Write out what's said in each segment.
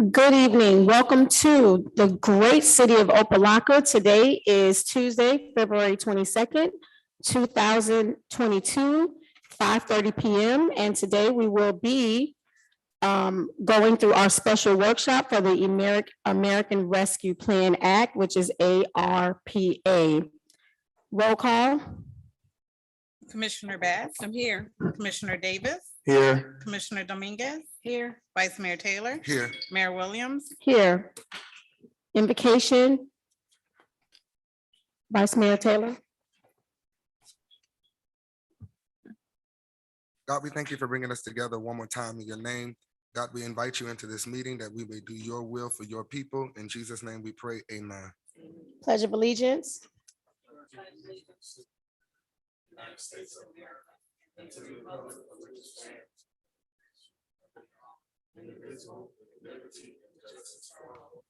Good evening. Welcome to the great city of Opa-locka. Today is Tuesday, February 22nd, 2022, 5:30 p.m. And today we will be going through our special workshop for the American Rescue Plan Act, which is ARPA. Roll call. Commissioner Bass. I'm here. Commissioner Davis. Here. Commissioner Dominguez. Here. Vice Mayor Taylor. Here. Mayor Williams. Here. Invocation. Vice Mayor Taylor. God, we thank you for bringing us together one more time in your name. God, we invite you into this meeting that we may do your will for your people. In Jesus' name we pray, amen. Pledge of Allegiance. United States of America, and to the republic for which it stands, indivisible, with liberty and justice for all.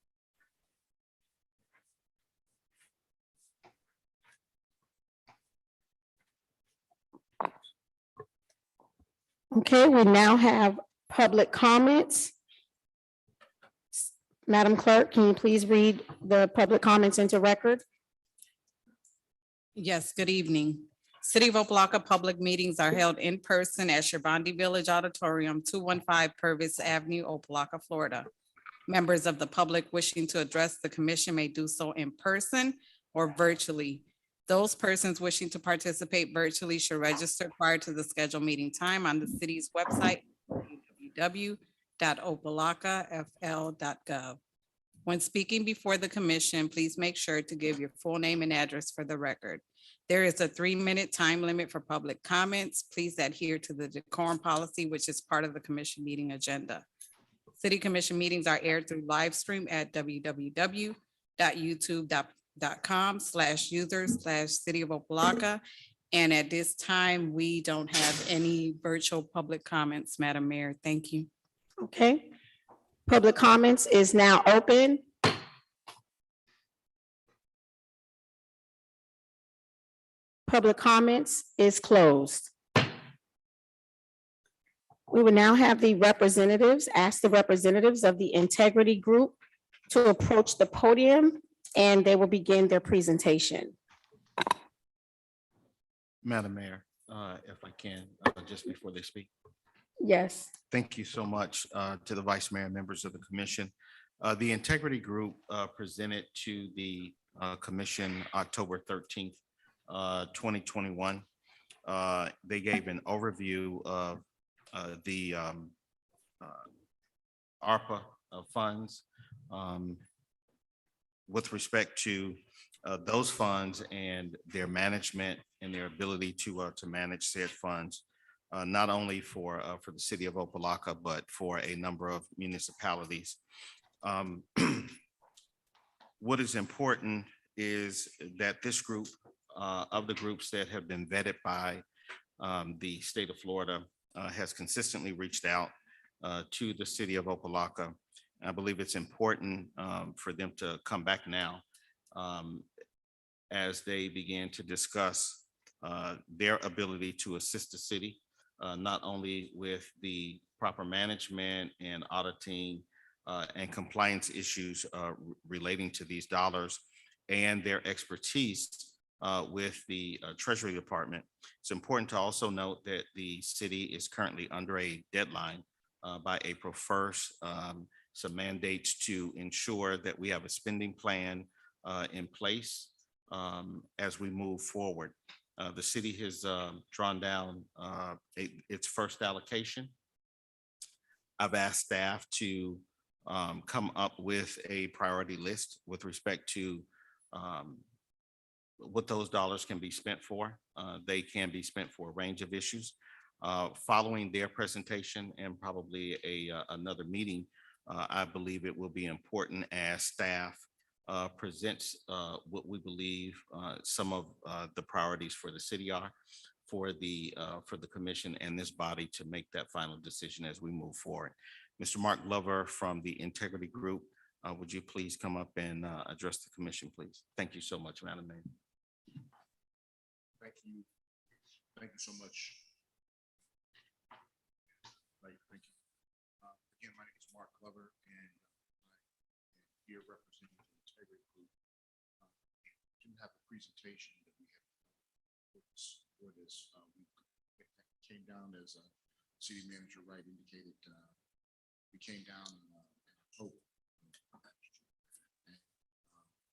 Okay, we now have public comments. Madam Clerk, can you please read the public comments into record? Yes, good evening. City of Opa-locka public meetings are held in person at Sherbondi Village Auditorium, 215 Purvis Avenue, Opa-locka, Florida. Members of the public wishing to address the commission may do so in person or virtually. Those persons wishing to participate virtually should register prior to the scheduled meeting time on the city's website, www.opalackafl.gov. When speaking before the commission, please make sure to give your full name and address for the record. There is a 3-minute time limit for public comments. Please adhere to the decorum policy, which is part of the commission meeting agenda. City commission meetings are aired through live stream at www.youtube.com/users/City of Opa-locka. And at this time, we don't have any virtual public comments, Madam Mayor. Thank you. Okay. Public comments is now open. Public comments is closed. We will now have the representatives, ask the representatives of the Integrity Group to approach the podium, and they will begin their presentation. Madam Mayor, if I can, just before they speak. Yes. Thank you so much to the Vice Mayor and members of the commission. The Integrity Group presented to the commission October 13th, 2021. They gave an overview of the ARPA funds with respect to those funds and their management and their ability to manage said funds, not only for the city of Opa-locka, but for a number of municipalities. What is important is that this group of the groups that have been vetted by the state of Florida has consistently reached out to the city of Opa-locka. I believe it's important for them to come back now as they begin to discuss their ability to assist the city, not only with the proper management and auditing and compliance issues relating to these dollars and their expertise with the Treasury Department. It's important to also note that the city is currently under a deadline by April 1st. Some mandates to ensure that we have a spending plan in place as we move forward. The city has drawn down its first allocation. I've asked staff to come up with a priority list with respect to what those dollars can be spent for. They can be spent for a range of issues. Following their presentation and probably another meeting, I believe it will be important as staff presents what we believe some of the priorities for the city are for the commission and this body to make that final decision as we move forward. Mr. Mark Glover from the Integrity Group, would you please come up and address the commission, please? Thank you so much, Madam Mayor. Thank you. Thank you so much. Thank you. Again, my name is Mark Glover, and here representing the Integrity Group. We do have a presentation that we have for this. We came down as City Manager Wright indicated. We came down in hope. And,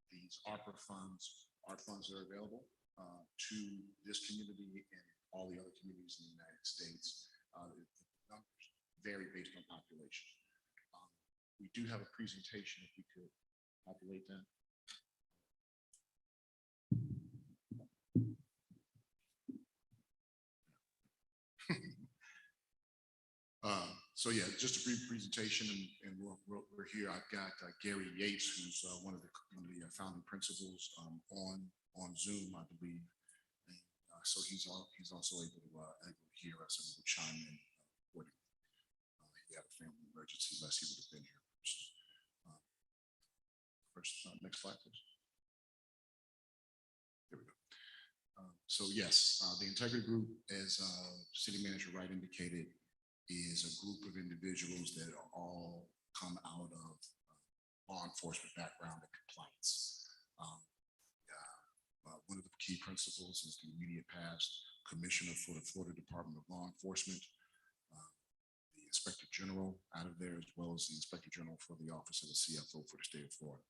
these ARPA funds that are available to this community and all the other communities in the United States. The numbers vary based on population. We do have a presentation if we could populate that. So yeah, just a brief presentation, and we're here. I've got Gary Yates, who's one of the founding principals on Zoom, I believe. And, so he's also able to hear us and will chime in accordingly. He had a family emergency, lest he would have been here. First, next slide, please. Here we go. So yes, the Integrity Group, as City Manager Wright indicated, is a group of individuals that all come out of law enforcement background and compliance. One of the key principles is the immediate past commissioner for the Florida Department of Law Enforcement, the Inspector General out of there, as well as the Inspector General for the Office of the CFO for the state of Florida.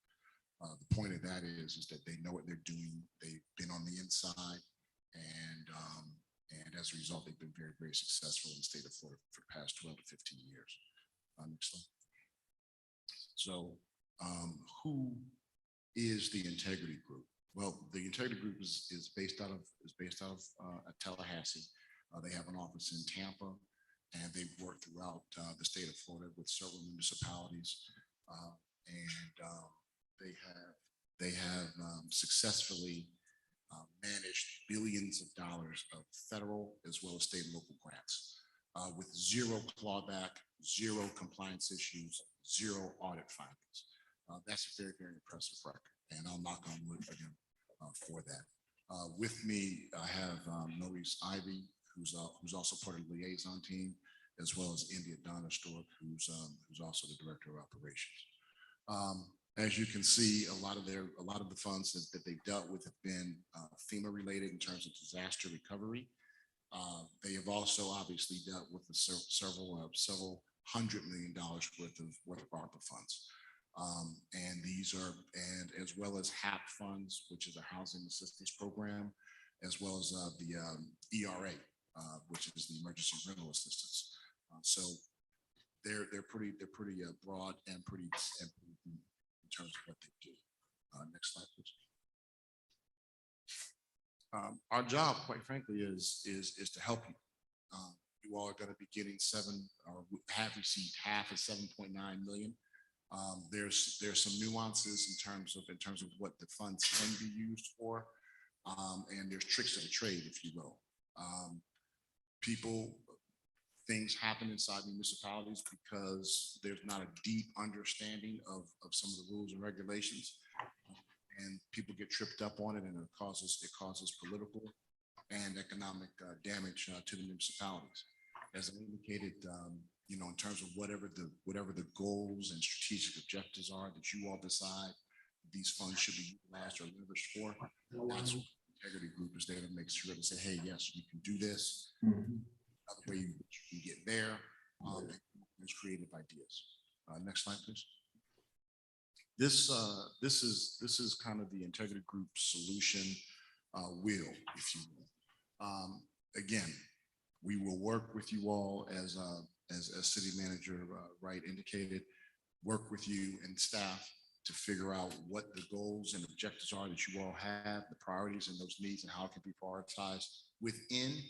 The point of that is that they know what they're doing. They've been on the inside, and as a result, they've been very, very successful in the state of Florida for the past 12 to 15 years. Next slide. So who is the Integrity Group? Well, the Integrity Group is based out of Tallahassee. They have an office in Tampa, and they've worked throughout the state of Florida with several municipalities, they have successfully managed billions of dollars of federal as well as state and local grants with zero clawback, zero compliance issues, zero audit findings. That's a very, very impressive record, and I'll knock on wood again for that. With me, I have Maurice Ivy, who's also part of the liaison team, as well as India Donna Stork, who's also the Director of Operations. As you can see, a lot of the funds that they've dealt with have been FEMA related in terms of disaster recovery. They have also obviously dealt with the several $100 million worth of ARPA funds. And these are, and as well as HAP funds, which is a housing assistance program, as well as the ERA, which is the emergency rental assistance. So they're pretty broad and pretty deep in terms of what they do. Next slide, please. Our job, quite frankly, is to help you. You all are going to be getting have received half of 7.9 million. There's some nuances in terms of what the funds can be used for, and there's tricks of the trade, if you will. Things happen inside municipalities because there's not a deep understanding of some of the rules and regulations, and people get tripped up on it, and it causes political and economic damage to the municipalities. As I indicated, in terms of whatever the goals and strategic objectives are that you all decide these funds should be utilized or leveraged for, that's what the Integrity Group is there to make sure to say, hey, yes, you can do this. Another way you can get there, and there's creative ideas. Next slide, please. This is kind of the Integrity Group solution wheel, if you will. Again, we will work with you all as City Manager Wright indicated, work with you and staff to figure out what the goals and objectives are that you all have, the priorities and those needs, and how it can be prioritized within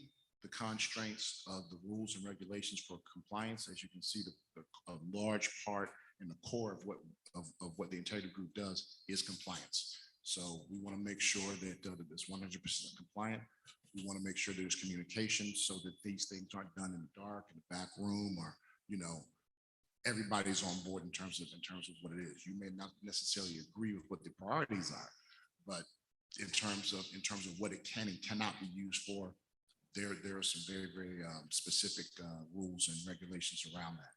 the constraints of the rules and regulations for compliance. As you can see, a large part and the core of what the Integrity Group does is compliance. So we want to make sure that it's 100% compliant. We want to make sure there's communication so that these things aren't done in the dark, in the back room, or everybody's on board in terms of what it is. You may not necessarily agree with what the priorities are, but in terms of what it can and cannot be used for, there are some very, very specific rules and regulations around that.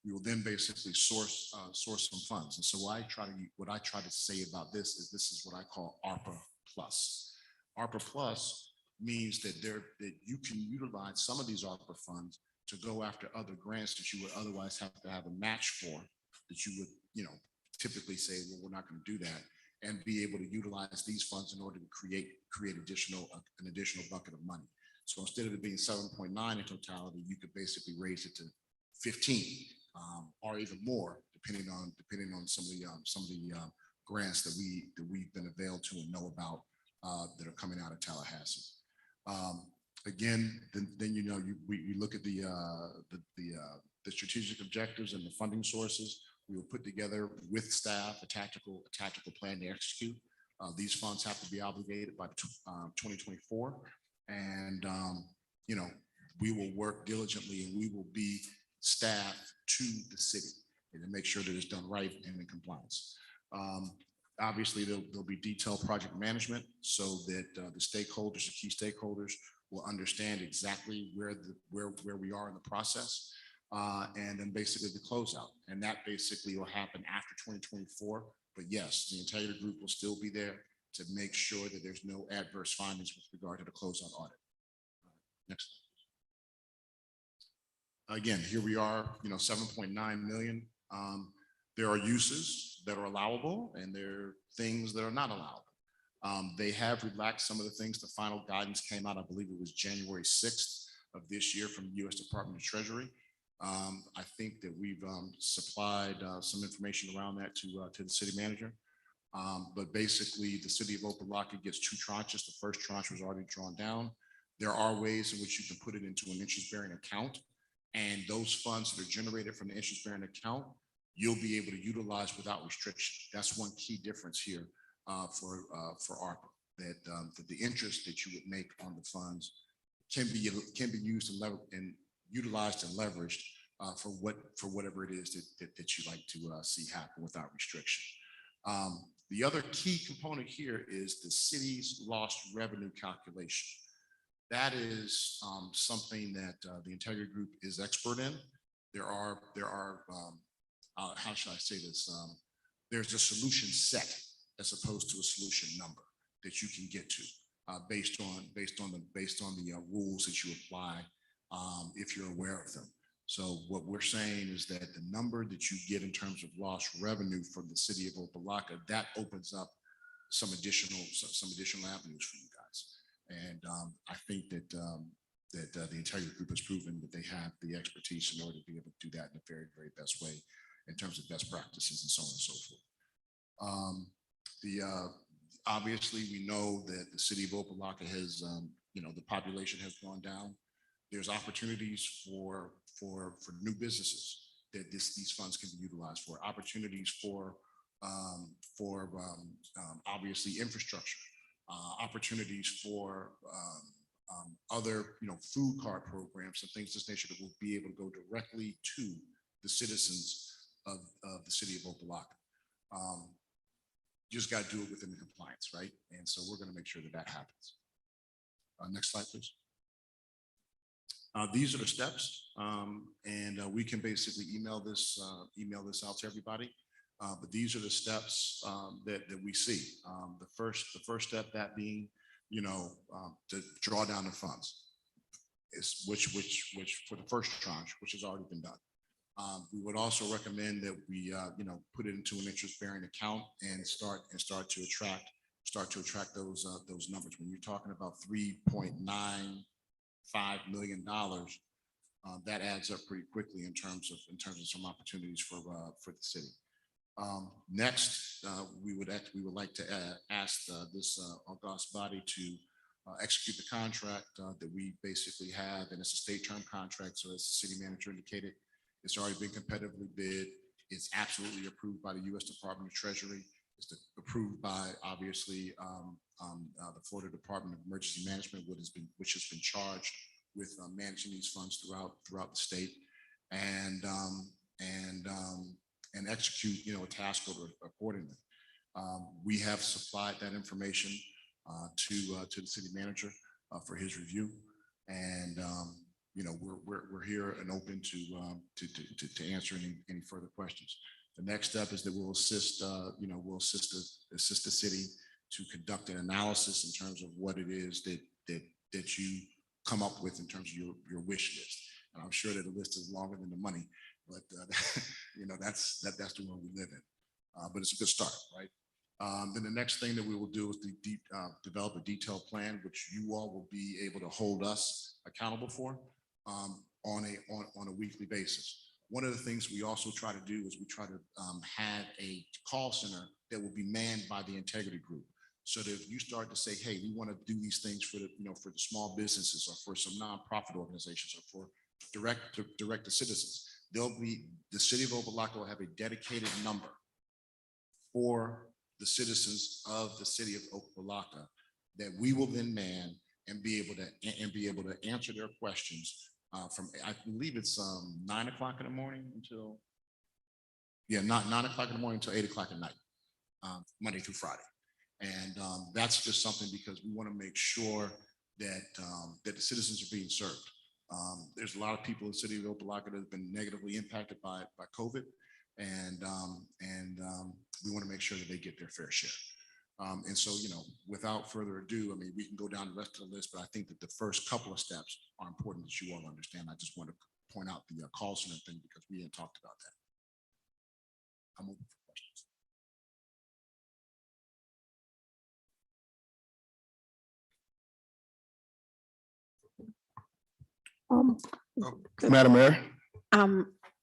We will then basically source some funds. And so what I try to say about this is what I call ARPA plus. ARPA plus means that you can utilize some of these ARPA funds to go after other grants that you would otherwise have to have a match for, that you would, typically say, well, we're not going to do that, and be able to utilize these funds in order to create an additional bucket of money. So instead of it being 7.9 in totality, you could basically raise it to 15 or even more, depending on some of the grants that we've been availed to and know about that are coming out of Tallahassee. Again, then we look at the strategic objectives and the funding sources. We will put together with staff a tactical plan to execute. These funds have to be obligated by 2024, and we will work diligently, and we will be staff to the city and to make sure that it's done right and in compliance. Obviously, there'll be detailed project management so that the stakeholders, the key stakeholders, will understand exactly where we are in the process, and then basically the closeout. And that basically will happen after 2024. But yes, the entire group will still be there to make sure that there's no adverse findings with regard to the closeout audit. Next. Again, here we are, 7.9 million. There are uses that are allowable and there are things that are not allowable. They have relaxed some of the things. The final guidance came out, I believe it was January 6th of this year from the U.S. Department of Treasury. I think that we've supplied some information around that to the city manager. But basically, the city of Opa-locka gets 2 tranches. The first tranche was already drawn down. There are ways in which you can put it into an interest-bearing account, and those funds that are generated from the interest-bearing account, you'll be able to utilize without restriction. That's one key difference here for ARPA, that the interest that you would make on the funds can be used and utilized and leveraged for whatever it is that you like to see happen without restriction. The other key component here is the city's lost revenue calculation. That is something that the Integrity Group is expert in. There are how should I say this? There's a solution set as opposed to a solution number that you can get to based on the rules that you apply if you're aware of them. So what we're saying is that the number that you get in terms of lost revenue from the city of Opa-locka, that opens up some additional avenues for you guys. And I think that the Integrity Group has proven that they have the expertise in order to be able to do that in a very, very best way in terms of best practices and so on and so forth. Obviously, we know that the city of Opa-locka has, the population has gone down. There's opportunities for new businesses that these funds can be utilized for. Opportunities for obviously infrastructure. Opportunities for other, food card programs and things of this nature that will be able to go directly to the citizens of the city of Opa-locka. You just got to do it within the compliance, right? And so we're going to make sure that happens. Next slide, please. These are the steps, and we can basically email this out to everybody. But these are the steps that we see. The first step, that being, to draw down the funds, is which for the first tranche, which has already been done. We would also recommend that we, put it into an interest-bearing account and start to attract those numbers. When you're talking about $3.95 million, that adds up pretty quickly in terms of some opportunities for the city. Next, we would like to ask this august body to execute the contract that we basically have, and it's a state term contract. So as the city manager indicated, it's already been competitively bid. It's absolutely approved by the U.S. Department of Treasury. It's approved by, obviously, the Florida Department of Emergency Management, which has been charged with managing these funds throughout the state, and execute, a task order accordingly. We have supplied that information to the city manager for his review, and we're here and open to answer any further questions. The next step is that we'll assist the city to conduct an analysis in terms of what it is that you come up with in terms of your wish list. And I'm sure that the list is longer than the money, but that's the world we live in. But it's a good start, right? Then the next thing that we will do is develop a detailed plan, which you all will be able to hold us accountable for on a weekly basis. One of the things we also try to do is we try to have a call center that will be manned by the integrity group. So that if you start to say, hey, we want to do these things for the small businesses or for some nonprofit organizations or for direct to citizens, the city of Opa-locka will have a dedicated number for the citizens of the city of Opa-locka that we will then man and be able to answer their questions from, I believe it's 9 o'clock in the morning until, not 9 o'clock in the morning until 8 o'clock at night, Monday through Friday. And that's just something because we want to make sure that that the citizens are being served. There's a lot of people in the city of Opa-locka that have been negatively impacted by COVID, and we want to make sure that they get their fair share. And so, without further ado, I mean, we can go down the rest of the list, but I think that the first couple of steps are important that you all understand. I just want to point out the call center thing because we hadn't talked about that. I'm open for questions. Madam Mayor,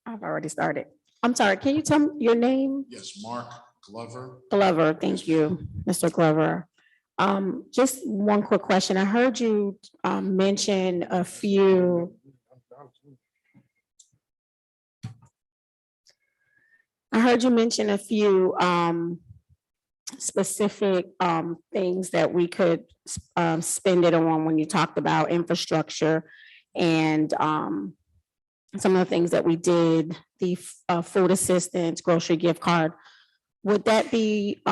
I've already started. I'm sorry, can you tell me your name? Yes, Mark Glover. Glover, thank you, Mr. Glover. Just one quick question. I heard you mention a few. Specific things that we could spend it on when you talked about infrastructure and some of the things that we did, the food assistance, grocery gift card. Would that be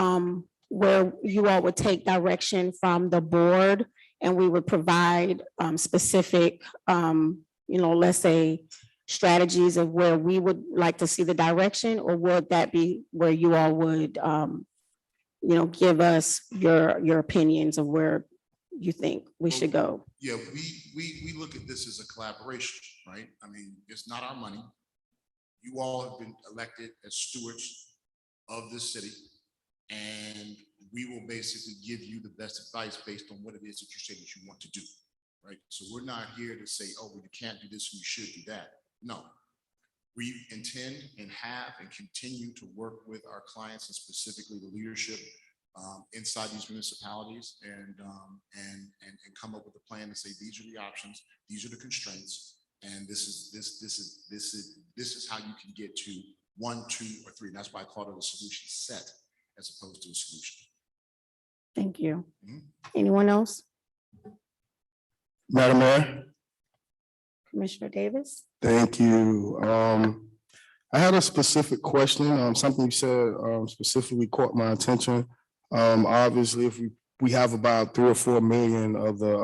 where you all would take direction from the board and we would provide specific, let's say strategies of where we would like to see the direction, or would that be where you all would, give us your opinions of where you think we should go? Yeah, we look at this as a collaboration, right? I mean, it's not our money. You all have been elected as stewards of this city, and we will basically give you the best advice based on what it is that you say that you want to do, right? So we're not here to say, oh, well, you can't do this and you should do that. No, we intend and have and continue to work with our clients and specifically the leadership inside these municipalities and come up with a plan to say these are the options, these are the constraints, and this is how you can get to 1, 2, or 3. And that's why I call it a solution set as opposed to a solution. Thank you. Anyone else? Madam Mayor, Commissioner Davis? thank you. I had a specific question. Something you said specifically caught my attention. Obviously, if we have about 3 or 4 million of the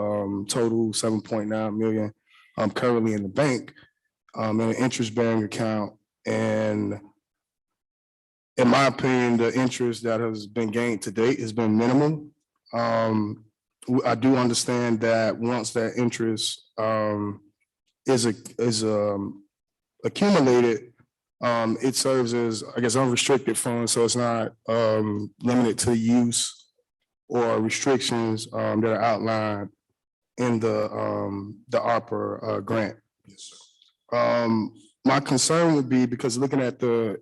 total 7.9 million currently in the bank in an interest-bearing account, and in my opinion, the interest that has been gained to date has been minimal. I do understand that once that interest is accumulated, it serves as, I guess, unrestricted funds, so it's not limited to use or restrictions that are outlined in the ARPA grant. Yes, sir. My concern would be, because looking at the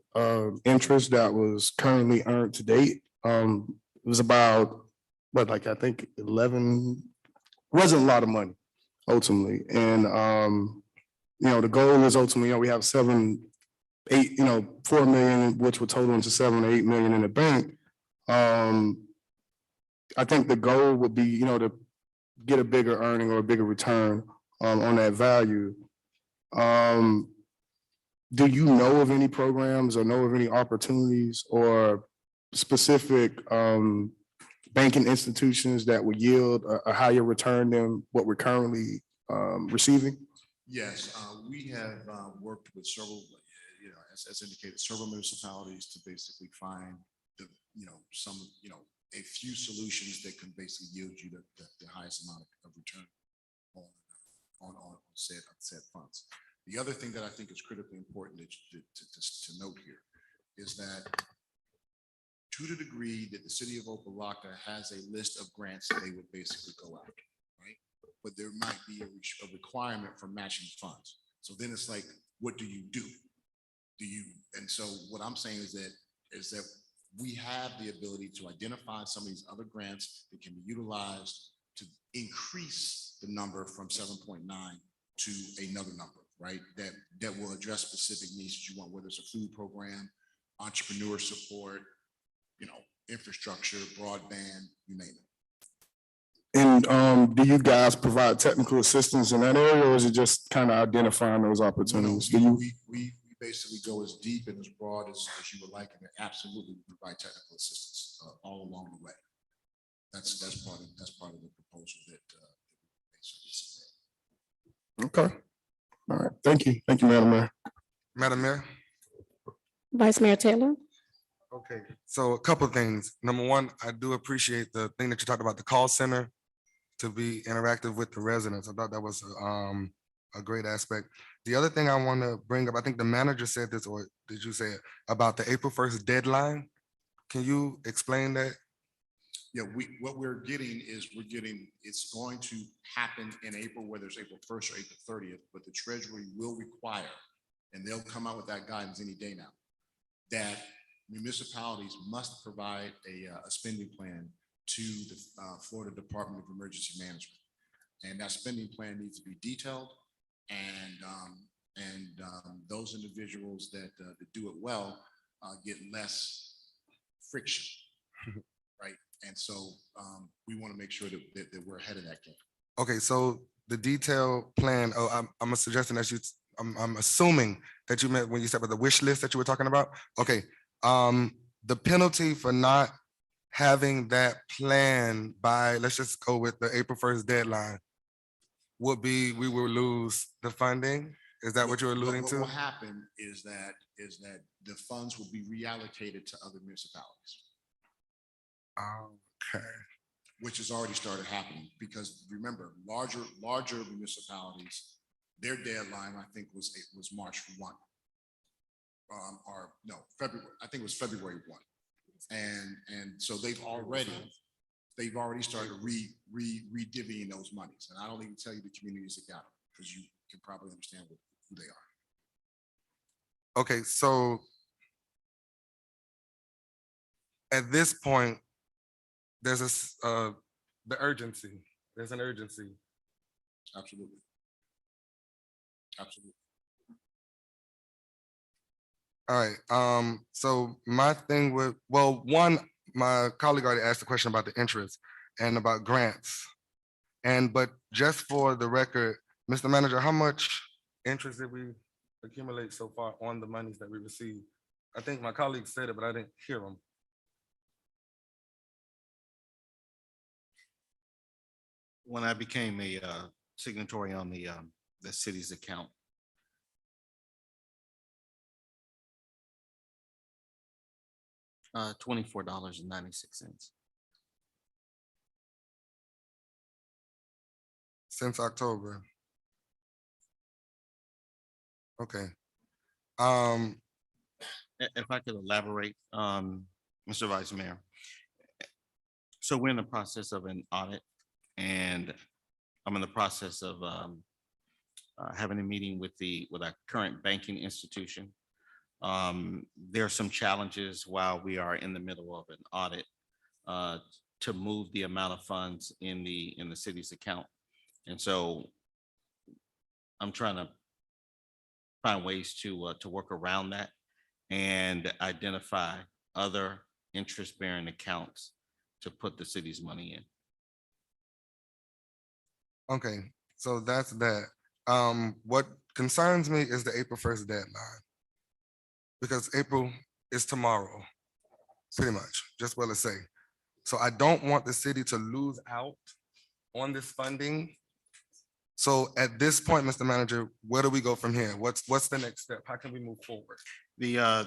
interest that was currently earned to date, it was about, I think 11, wasn't a lot of money ultimately. And, the goal is ultimately, we have 7, 8, 4 million, which would total into 7 or 8 million in the bank. I think the goal would be, to get a bigger earning or a bigger return on that value. Do you know of any programs or know of any opportunities or specific banking institutions that would yield a higher return than what we're currently receiving? Yes, we have worked with several, as indicated, several municipalities to basically find the, some, a few solutions that can basically yield you the highest amount of return on said funds. The other thing that I think is critically important to note here is that to the degree that the city of Opa-locka has a list of grants that they would basically go after, right? But there might be a requirement for matching funds. So then it's like, what do you do? And so what I'm saying is that we have the ability to identify some of these other grants that can be utilized to increase the number from 7.9 to another number, right? That will address specific needs that you want, whether it's a food program, entrepreneur support, infrastructure, broadband, you name it. And do you guys provide technical assistance in that area, or is it just kind of identifying those opportunities? Do you? We basically go as deep and as broad as you would like, and absolutely provide technical assistance all along the way. That's part of the proposal that. Okay. All right. Thank you. Thank you, Madam Mayor. Madam Mayor? Vice Mayor Taylor. Okay, so a couple of things. Number one, I do appreciate the thing that you talked about, the call center to be interactive with the residents. I thought that was a great aspect. The other thing I want to bring up, I think the manager said this, or did you say it, about the April 1st deadline? Can you explain that? Yeah, what we're getting, it's going to happen in April, whether it's April 1st or April 30th, but the Treasury will require, and they'll come out with that guidance any day now, that municipalities must provide a spending plan to the Florida Department of Emergency Management. And that spending plan needs to be detailed, and those individuals that do it well get less friction, right? And so we want to make sure that we're ahead of that game. Okay, so the detailed plan, I'm suggesting that I'm assuming that you meant when you said about the wish list that you were talking about. Okay, the penalty for not having that plan by, let's just go with the April 1st deadline, would be we will lose the funding. Is that what you're alluding to? What will happen is that the funds will be reallocated to other municipalities. Okay. Which has already started happening, because remember, larger municipalities, their deadline, I think, was March 1. Or no, February, I think it was February 1. And so they've already started re-divvying those monies. And I don't even tell you the communities that got them, because you can probably understand who they are. Okay, so at this point, there's the urgency. There's an urgency. Absolutely. Absolutely. All right, so my thing with, well, one, my colleague already asked a question about the interest and about grants. But just for the record, Mr. Manager, how much interest did we accumulate so far on the monies that we received? I think my colleague said it, but I didn't hear him. When I became a signatory on the city's account, $24.96. Since October. Okay. If I could elaborate, Mr. Vice Mayor. So we're in the process of an audit, and I'm in the process of having a meeting with our current banking institution. There are some challenges while we are in the middle of an audit to move the amount of funds in the city's account. And so I'm trying to find ways to work around that and identify other interest-bearing accounts to put the city's money in. Okay, so that's that. What concerns me is the April 1st deadline. Because April is tomorrow, pretty much, just what let's say. So I don't want the city to lose out on this funding So at this point, Mr. Manager, where do we go from here? What's the next step? How can we move forward? The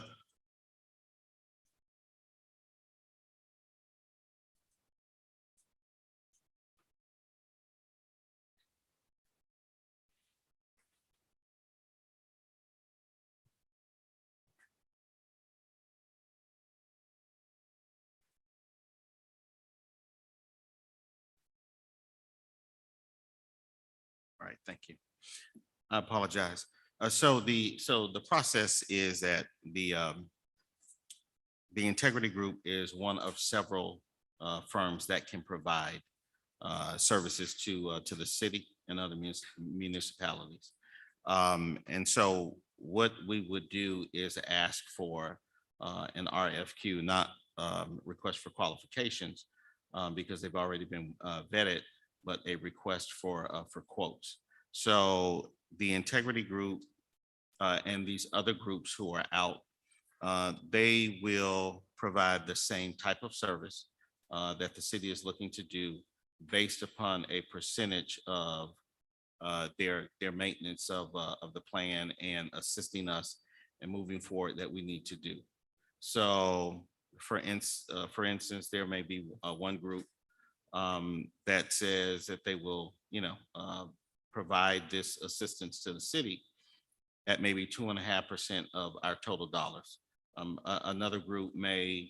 All right, thank you. I apologize. So the process is that the integrity group is one of several firms that can provide services to the city and other municipalities. And so what we would do is ask for an RFQ, not request for qualifications, because they've already been vetted, but a request for quotes. So the integrity group and these other groups who are out, they will provide the same type of service that the city is looking to do based upon a percentage of their maintenance of the plan and assisting us in moving forward that we need to do. So for instance, there may be one group that says that they will, provide this assistance to the city at maybe 2.5% of our total dollars. Another group may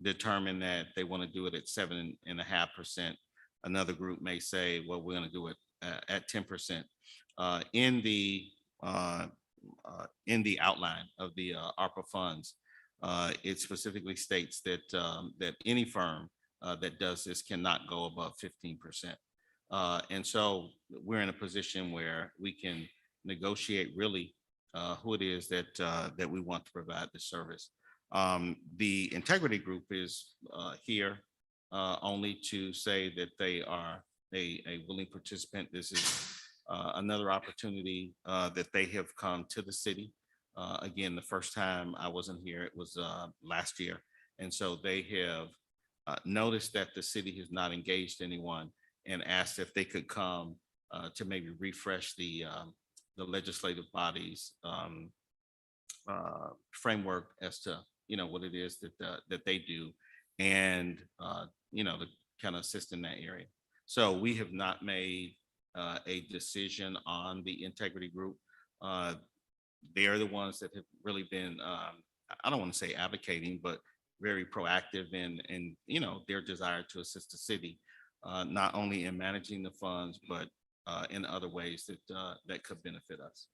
determine that they want to do it at 7.5%. Another group may say, well, we're going to do it at 10%. In the outline of the ARPA funds, it specifically states that that any firm that does this cannot go above 15%. And so we're in a position where we can negotiate really who it is that we want to provide the service. The integrity group is here only to say that they are a willing participant. This is another opportunity that they have come to the city. Again, the first time I wasn't here, it was last year. And so they have noticed that the city has not engaged anyone and asked if they could come to maybe refresh the legislative body's framework as to what it is that they do, and to kind of assist in that area. So we have not made a decision on the integrity group. They are the ones that have really been I don't want to say advocating, but very proactive in their desire to assist the city, not only in managing the funds, but in other ways that could benefit us.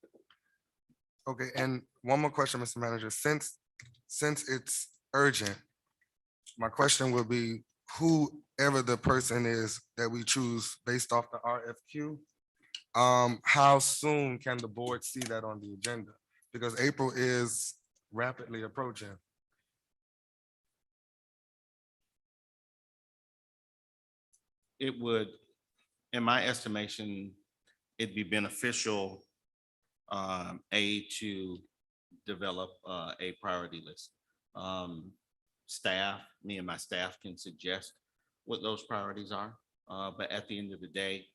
Okay, and one more question, Mr. Manager. Since it's urgent, my question will be, whoever the person is that we choose based off the RFQ, how soon can the board see that on the agenda? Because April is rapidly approaching. It would, in my estimation, it'd be beneficial to develop a priority list. Me and my staff can suggest what those priorities are. But at the end of the day,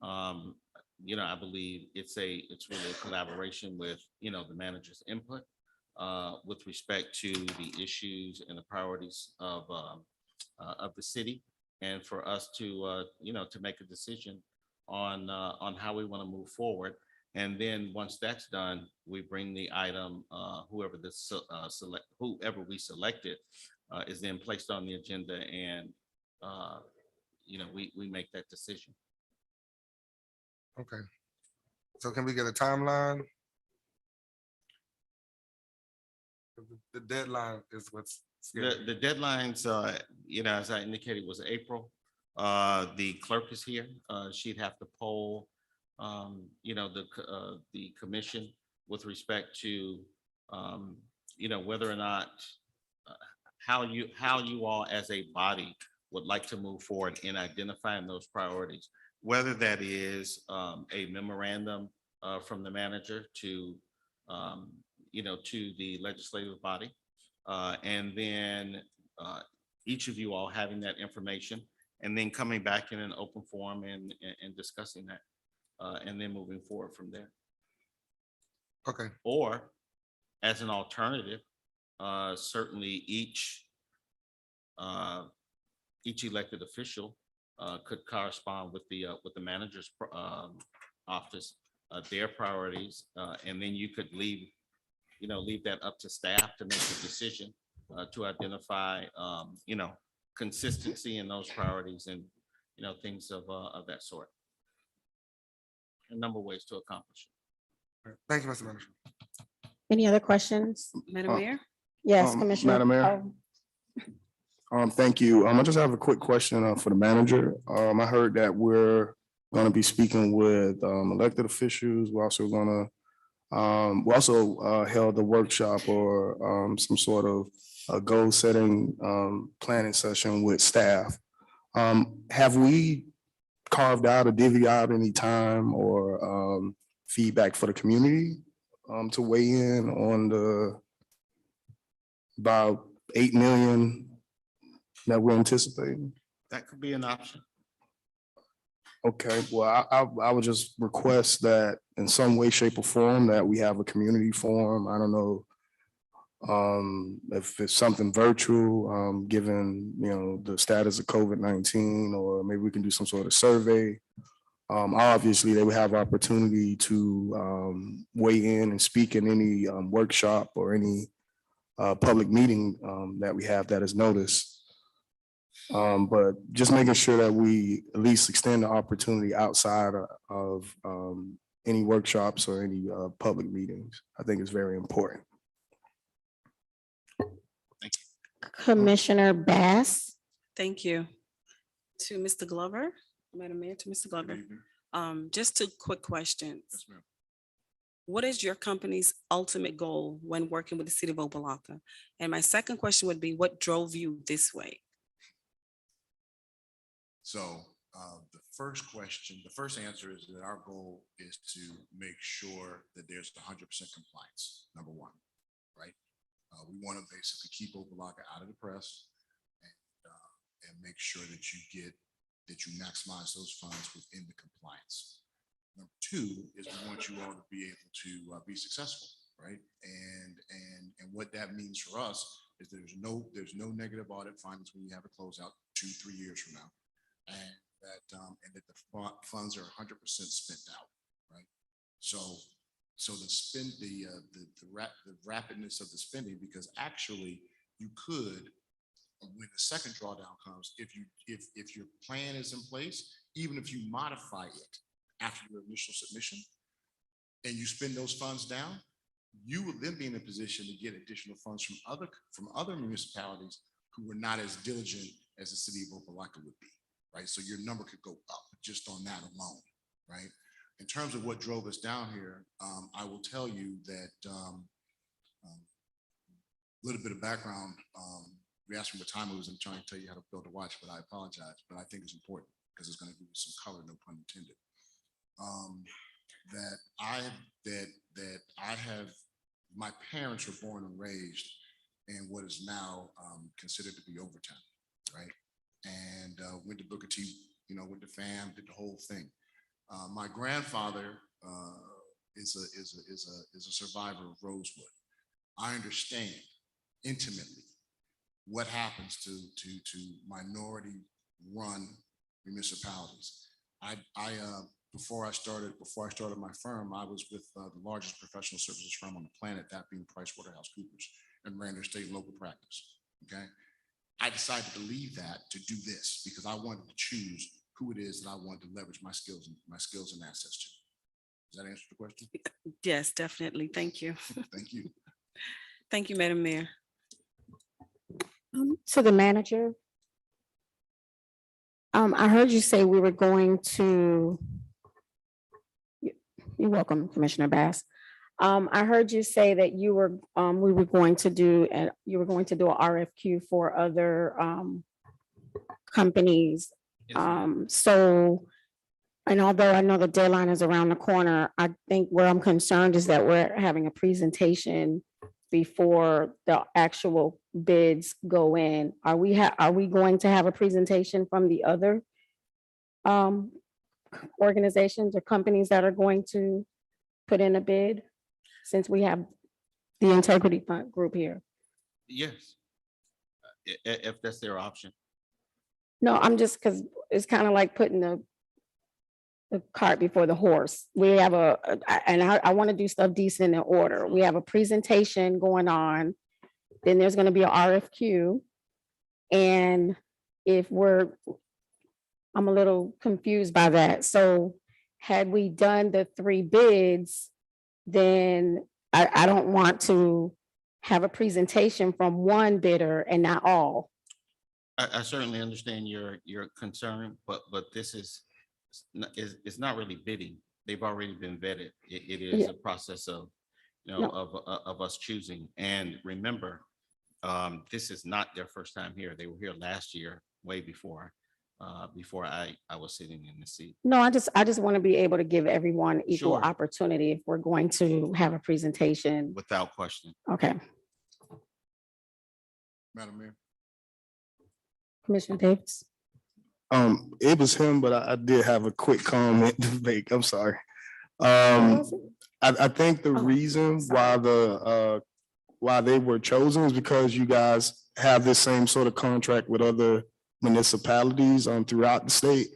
I believe it's really a collaboration with, the manager's input with respect to the issues and the priorities of the city, and for us to, to make a decision on how we want to move forward. And then once that's done, we bring the item, whoever we selected is then placed on the agenda, and we make that decision. Okay. So can we get a timeline? The deadline is what's scary. The deadlines, as I indicated, was April. The clerk is here. She'd have to poll the commission with respect to whether or not how you all as a body would like to move forward in identifying those priorities, whether that is a memorandum from the manager to to the legislative body, and then each of you all having that information and then coming back in an open forum and discussing that. and then moving forward from there. Okay, Or as an alternative, certainly each elected official could correspond with the manager's office, their priorities, and then you could leave that up to staff to make the decision to identify, consistency in those priorities and, things of that sort. A number of ways to accomplish it. thank you, Mr. Manager. Any other questions? Madam Mayor? Yes, Commissioner. Madam Mayor? Thank you. I just have a quick question for the manager. I heard that we're gonna be speaking with elected officials. We're also gonna we also held a workshop or some sort of a goal setting planning session with staff. Have we carved out or divvied out any time or feedback for the community to weigh in on the about 8 million that we're anticipating? That could be an option. Okay, well, I would just request that in some way, shape or form that we have a community forum. I don't know if it's something virtual, given, the status of COVID-19, or maybe we can do some sort of survey. Obviously, they would have opportunity to weigh in and speak in any workshop or any public meeting that we have that is noticed. But just making sure that we at least extend the opportunity outside of any workshops or any public meetings, I think is very important. Commissioner Bass. Thank you. To Mr. Glover, Madam Mayor, to Mr. Good Glover. evening. Just two quick questions. Yes, ma'am. What is your company's ultimate goal when working with the city of Opalanca? And my second question would be, what drove you this way? So the first answer is that our goal is to make sure that there's 100% compliance, number one, right? We want to basically keep Opa-locka out of the press and make sure that you maximize those funds within the compliance. Number two is we want you all to be able to be successful, right? And what that means for us is there's no negative audit findings when you have a closeout 2-3 years from now. And that the funds are 100% spent out, right? So the rapidness of the spending, because actually you could, when the second drawdown comes, if your plan is in place, even if you modify it after your initial submission and you spend those funds down, you will then be in a position to get additional funds from other municipalities who were not as diligent as the city of Opa-locka would be. Right, so your number could go up just on that alone, right? In terms of what drove us down here, I will tell you that a little bit of background. You asked me what time it was. I'm trying to tell you how to build a watch, but I apologize. But I think it's important because it's going to give you some color, no pun intended. My parents were born and raised in what is now considered to be Overtown, right? And went to Booker T, went to FAM, did the whole thing. My grandfather is a survivor of Rosewood. I understand intimately what happens to minority-run municipalities. Before I started my firm, I was with the largest professional services firm on the planet, that being PricewaterhouseCoopers, and ran their state and local practice. Okay. I decided to leave that to do this because I wanted to choose who it is that I wanted to leverage my skills and assets to. Does that answer the question? Yes, definitely. Thank you. Thank you. Thank you, Madam Mayor. To the manager. I heard you say we were going to. You're welcome, Commissioner Bass. I heard you say that we were going to do an RFQ for other companies. So, and although I know the deadline is around the corner, I think where I'm concerned is that we're having a presentation before the actual bids go in. Are we going to have a presentation from the other organizations or companies that are going to put in a bid? Since we have the Integrity Fund group here. Yes. If that's their option. No, I'm just, because it's kind of like putting the cart before the horse. We have I want to do stuff decent in order. We have a presentation going on. Then there's going to be an RFQ. And I'm a little confused by that. So had we done the 3 bids, then I don't want to have a presentation from one bidder and not all. I certainly understand your concern, but this is it's not really bidding. They've already been vetted. It is Yeah. a process of, No. of us choosing. And remember, this is not their first time here. They were here last year, way before I was sitting in the seat. No, I just want to be able to give everyone equal Sure. opportunity if we're going to have a presentation. Without question. Okay, Madam Mayor. Commissioner Davis. It was him, but I did have a quick comment to make. I'm sorry. I think the Oh, reason sorry. why they were chosen is because you guys have this same sort of contract with other municipalities throughout the state.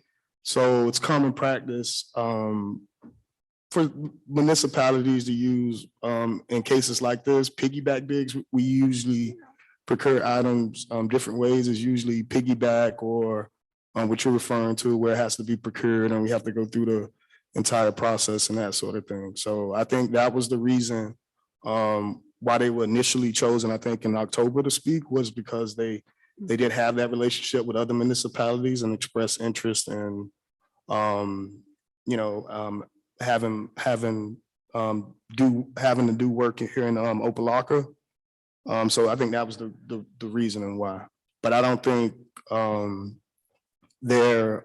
So it's common practice for municipalities to use in cases like this, piggyback bids. We usually procure items different ways. Is usually piggyback or what you're referring to, where it has to be procured and we have to go through the entire process and that sort of thing. So I think that was the reason why they were initially chosen, I think in October to speak, was because they did have that relationship with other municipalities and express interest in having to do work here in Opa-locka. So I think that was the reasoning why. But I don't think their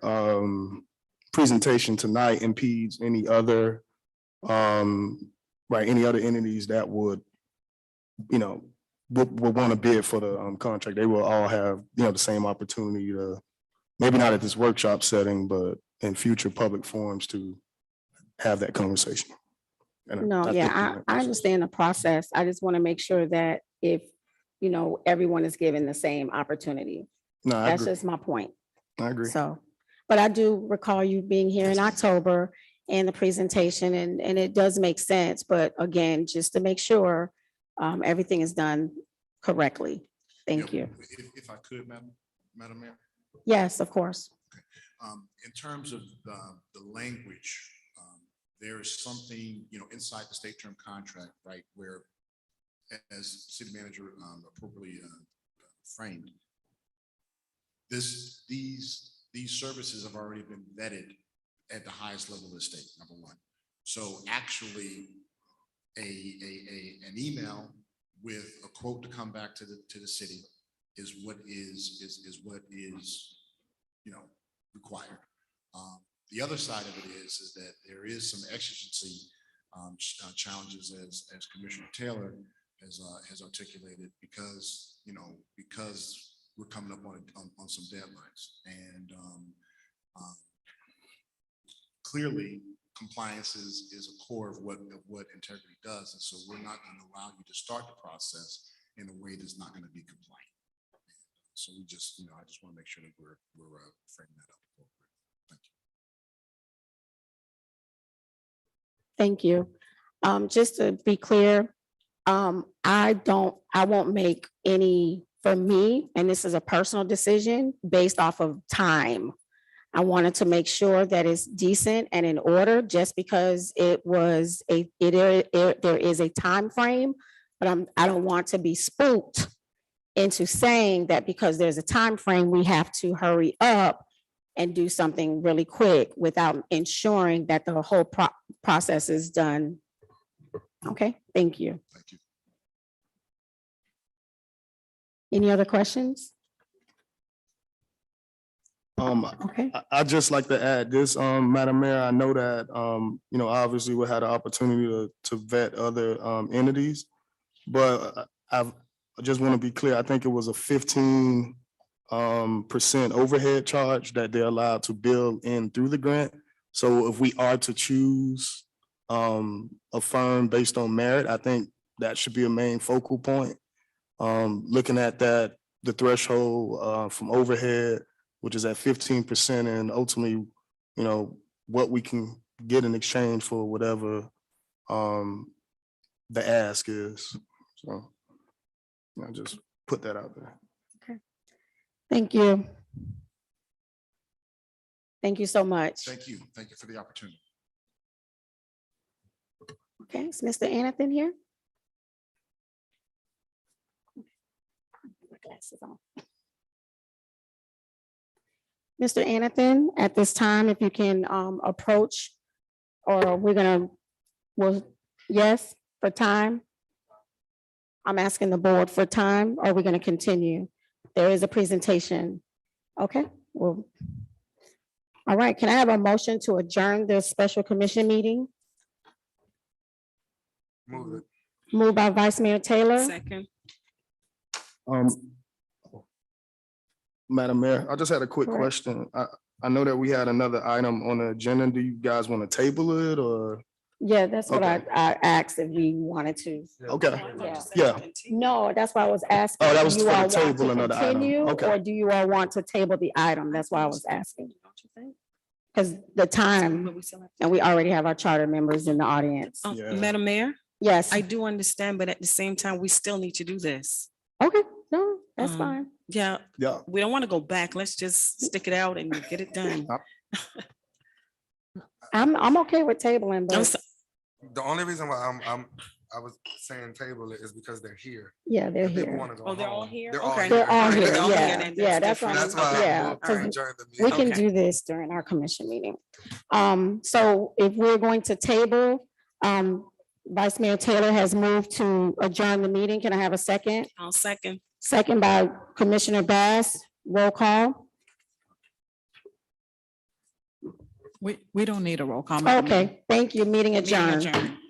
presentation tonight impedes any other any other entities that would want to bid for the contract. They will all have the same opportunity to, maybe not at this workshop setting, but in future public forums to have that conversation. And No, I yeah, think we went- I understand the process. I just want to make sure that if, everyone is given the same opportunity. No, I That's agree. just my point. I agree. So, but I do recall you being here in October and the presentation, and it does make sense. But again, just to make sure everything is done correctly. Thank Yeah, you. If I could, Madam Mayor. Yes, of course. In terms of the language, there is something, inside the state term contract, right, where as city manager appropriately framed, these services have already been vetted at the highest level of the state, number one. So actually an email with a quote to come back to the city is what is required. The other side of it is that there is some exigency challenges as Commissioner Taylor has articulated, because we're coming up on some deadlines, and clearly compliance is a core of what integrity does, and so we're not going to allow you to start the process in a way that's not going to be compliant. So we just, I just want to make sure that we're framing that up appropriately. Thank you. Thank you. Just to be clear, I won't make any, for me, and this is a personal decision based off of time. I wanted to make sure that it's decent and in order, just because there is a time frame, but I don't want to be spooked into saying that because there's a time frame, we have to hurry up and do something really quick without ensuring that the whole process is done. Okay, thank you. Thank you. Any other questions? Okay, I'd just like to add this, Madam Mayor, I know that, obviously we had an opportunity to vet other entities, but I just want to be clear, I think it was a 15% overhead charge that they're allowed to bill in through the grant. So if we are to choose a firm based on merit, I think that should be a main focal point. Looking at that, the threshold from overhead, which is at 15%, and ultimately, you know, what we can get in exchange for whatever the ask is. So I just put that out there. Thank you. Thank you so much. Thank you. Thank you for the opportunity. Okay, is Mr. Anathan here? My glasses on. Mr. Anathan, at this time, if you can approach, or we're gonna, well, yes, for time. I'm asking the board for time, or we're gonna continue. There is a presentation. Okay, well. All right, can I have a motion to adjourn the special commission meeting? Move it. Moved by Vice Mayor Taylor. Second. Madam Mayor, I just had a quick Correct. question. I know that we had another item on the agenda. Do you guys want to table it or? Yeah, that's what Okay. I asked if we wanted to. Okay, Yeah. yeah. No, that's why I was asking. Oh, that do was you for the all want to tabling of the item. continue, Okay. Or do you all want to table the item? That's why I was asking. Because the time, and we already have our charter members in the audience. Yeah. Madam Mayor, Yes, I do understand, but at the same time, we still need to do this. okay, no, that's Um, fine. Yeah, Yeah, we don't want to go back. Let's just stick it out and get it done. I'm okay with tabling, I'm but so- The only reason why I was saying table it is because they're here. yeah, they're If people here. want to go Oh, they're all home, here? They're all Okay. here. They're all here, They're all here, yeah, then yeah, that's that's why. That's I'm- why Yeah, we'll 'cause adjourn the we meeting. can Okay. do this during our commission meeting. So if we're going to table, Vice Mayor Taylor has moved to adjourn the meeting. Can I have a second? I'll second. Second by Commissioner Bass, roll call. We don't need a roll call. Okay, thank you. Meeting Meeting adjourned. adjourned.